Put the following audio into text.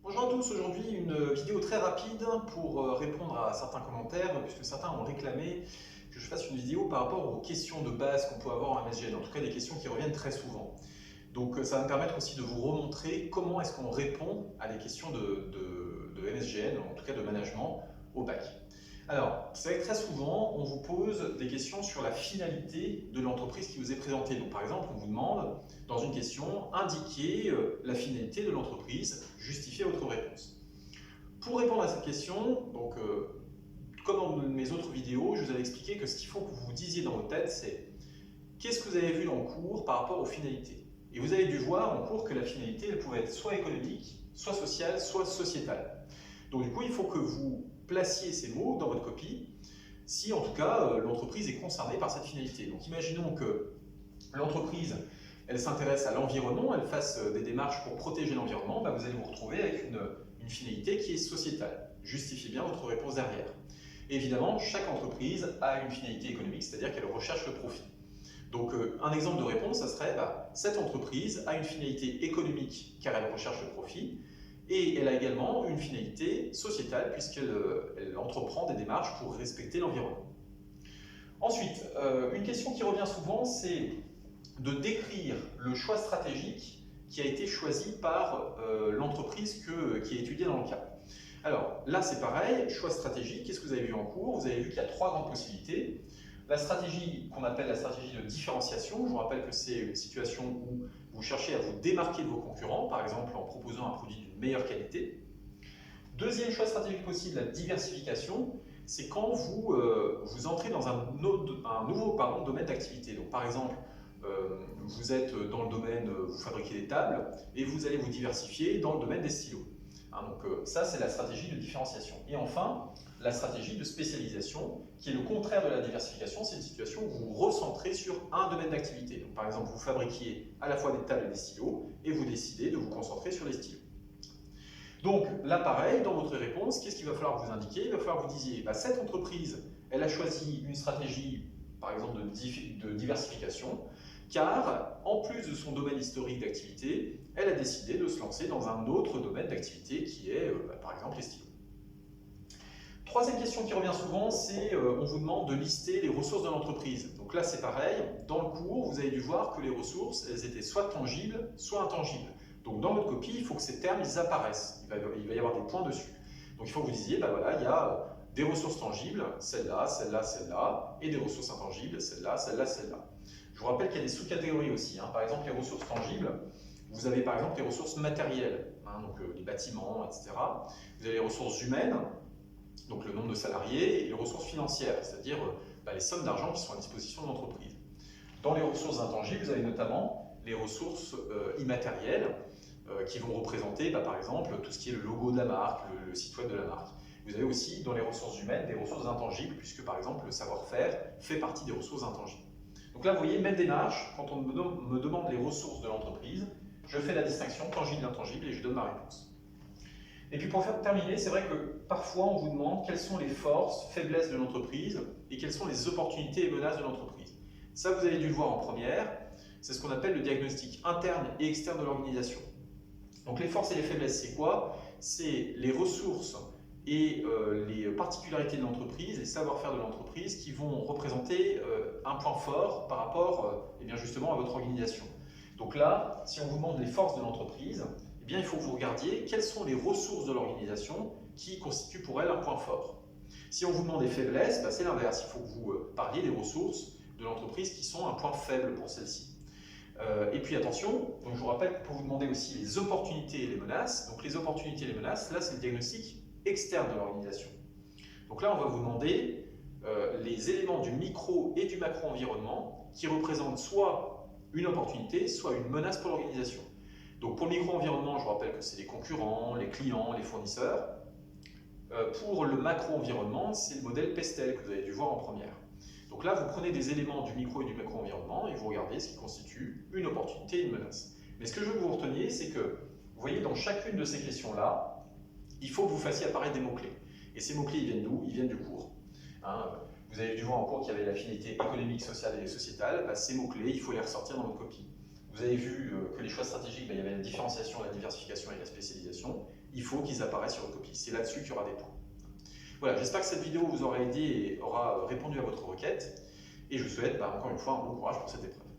Bonjour à tous, aujourd'hui une vidéo très rapide pour répondre à certains commentaires, puisque certains ont réclamé que je fasse une vidéo par rapport aux questions de base qu'on peut avoir en MSGN, en tout cas des questions qui reviennent très souvent. Donc ça va me permettre aussi de vous remontrer comment est-ce qu'on répond à des questions de MSGN, en tout cas de management, au bac. Alors, c'est vrai que très souvent, on vous pose des questions sur la finalité de l'entreprise qui vous est présentée. Donc, par exemple, on vous demande, dans une question, indiquez la finalité de l'entreprise, justifiez votre réponse. Pour répondre à cette question, donc, comme dans mes autres vidéos, je vous avais expliqué que ce qu'il faut que vous vous disiez dans votre tête, c'est qu'est-ce que vous avez vu dans le cours par rapport aux finalités. Et vous avez dû voir en cours que la finalité, elle pouvait être soit économique, soit sociale, soit sociétale. Donc du coup, il faut que vous placiez ces mots dans votre copie, si en tout cas l'entreprise est concernée par cette finalité. Donc imaginons que l'entreprise, elle s'intéresse à l'environnement, elle fasse des démarches pour protéger l'environnement, vous allez vous retrouver avec une finalité qui est sociétale. Justifiez bien votre réponse derrière. Et évidemment, chaque entreprise a une finalité économique, c'est-à-dire qu'elle recherche le profit. Donc un exemple de réponse, ça serait cette entreprise a une finalité économique car elle recherche le profit, et elle a également une finalité sociétale puisqu'elle entreprend des démarches pour respecter l'environnement. Ensuite, une question qui revient souvent, c'est de décrire le choix stratégique qui a été choisi par l'entreprise qui est étudiée dans le cas. Alors là, c'est pareil, choix stratégique, qu'est-ce que vous avez vu en cours? Vous avez vu qu'il y a trois grandes possibilités. La stratégie qu'on appelle la stratégie de différenciation, je vous rappelle que c'est une situation où vous cherchez à vous démarquer de vos concurrents, par exemple en proposant un produit d'une meilleure qualité. Deuxième choix stratégique possible, la diversification, c'est quand vous entrez dans un nouveau domaine d'activité. Donc par exemple, vous êtes dans le domaine, vous fabriquez des tables, et vous allez vous diversifier dans le domaine des stylos. Donc ça, c'est la stratégie de différenciation. Et enfin, la stratégie de spécialisation, qui est le contraire de la diversification, c'est une situation où vous vous recentrez sur un domaine d'activité. Donc par exemple, vous fabriquiez à la fois des tables et des stylos, et vous décidez de vous concentrer sur les stylos. Donc là, pareil, dans votre réponse, qu'est-ce qu'il va falloir vous indiquer? Il va falloir que vous disiez, cette entreprise, elle a choisi une stratégie, par exemple, de diversification, car en plus de son domaine historique d'activité, elle a décidé de se lancer dans un autre domaine d'activité qui est, par exemple, les stylos. Troisième question qui revient souvent, c'est on vous demande de lister les ressources de l'entreprise. Donc là, c'est pareil, dans le cours, vous avez dû voir que les ressources, elles étaient soit tangibles, soit intangibles. Donc dans votre copie, il faut que ces termes ils apparaissent, il va y avoir des points dessus. Donc il faut que vous disiez, voilà, il y a des ressources tangibles, celle-là, celle-là, celle-là, et des ressources intangibles, celle-là, celle-là, celle-là. Je vous rappelle qu'il y a des sous-catégories aussi. Par exemple, les ressources tangibles, vous avez par exemple les ressources matérielles, donc les bâtiments, etc. Vous avez les ressources humaines, donc le nombre de salariés, et les ressources financières, c'est-à-dire les sommes d'argent qui sont à disposition de l'entreprise. Dans les ressources intangibles, vous avez notamment les ressources immatérielles qui vont représenter par exemple tout ce qui est le logo de la marque, le site web de la marque. Vous avez aussi dans les ressources humaines des ressources intangibles puisque par exemple le savoir-faire fait partie des ressources intangibles. Donc là vous voyez, même démarche, quand on me demande les ressources de l'entreprise, je fais la distinction tangible-intangible et je donne ma réponse. Et puis pour terminer, c'est vrai que parfois on vous demande quelles sont les forces, faiblesses de l'entreprise et quelles sont les opportunités et menaces de l'entreprise. Ça vous avez dû le voir en première, c'est ce qu'on appelle le diagnostic interne et externe de l'organisation. Donc les forces et les faiblesses, c'est quoi? C'est les ressources et les particularités de l'entreprise, les savoir-faire de l'entreprise qui vont représenter un point fort par rapport justement à votre organisation. Donc là, si on vous demande les forces de l'entreprise, il faut que vous regardiez quelles sont les ressources de l'organisation qui constituent pour elle un point fort. Si on vous demande des faiblesses, c'est l'inverse, il faut que vous parliez des ressources de l'entreprise qui sont un point faible pour celle-ci. Et puis attention, donc je vous rappelle qu'on peut vous demander aussi les opportunités et les menaces. Donc les opportunités et les menaces, là c'est le diagnostic externe de l'organisation. Donc là on va vous demander les éléments du micro et du macro-environnement qui représentent soit une opportunité, soit une menace pour l'organisation. Donc pour le micro-environnement, je vous rappelle que c'est les concurrents, les clients, les fournisseurs. Pour le macro-environnement, c'est le modèle Pestel que vous avez dû voir en première. Donc là, vous prenez des éléments du micro et du macro-environnement et vous regardez ce qui constitue une opportunité et une menace. Mais ce que je veux que vous reteniez, c'est que, vous voyez, dans chacune de ces questions-là, il faut que vous fassiez apparaître des mots-clés. Et ces mots-clés, ils viennent d'où? Ils viennent du cours. Vous avez dû voir en cours qu'il y avait la finalité économique, sociale et sociétale. Ces mots-clés, il faut les ressortir dans votre copie. Vous avez vu que les choix stratégiques, il y avait la différenciation, la diversification et la spécialisation. il faut qu'ils apparaissent sur votre copie. C'est là-dessus qu'il y aura des points. Voilà, j'espère que cette vidéo vous aura aidé et aura répondu à votre requête. Et je vous souhaite encore une fois un bon courage pour cette épreuve.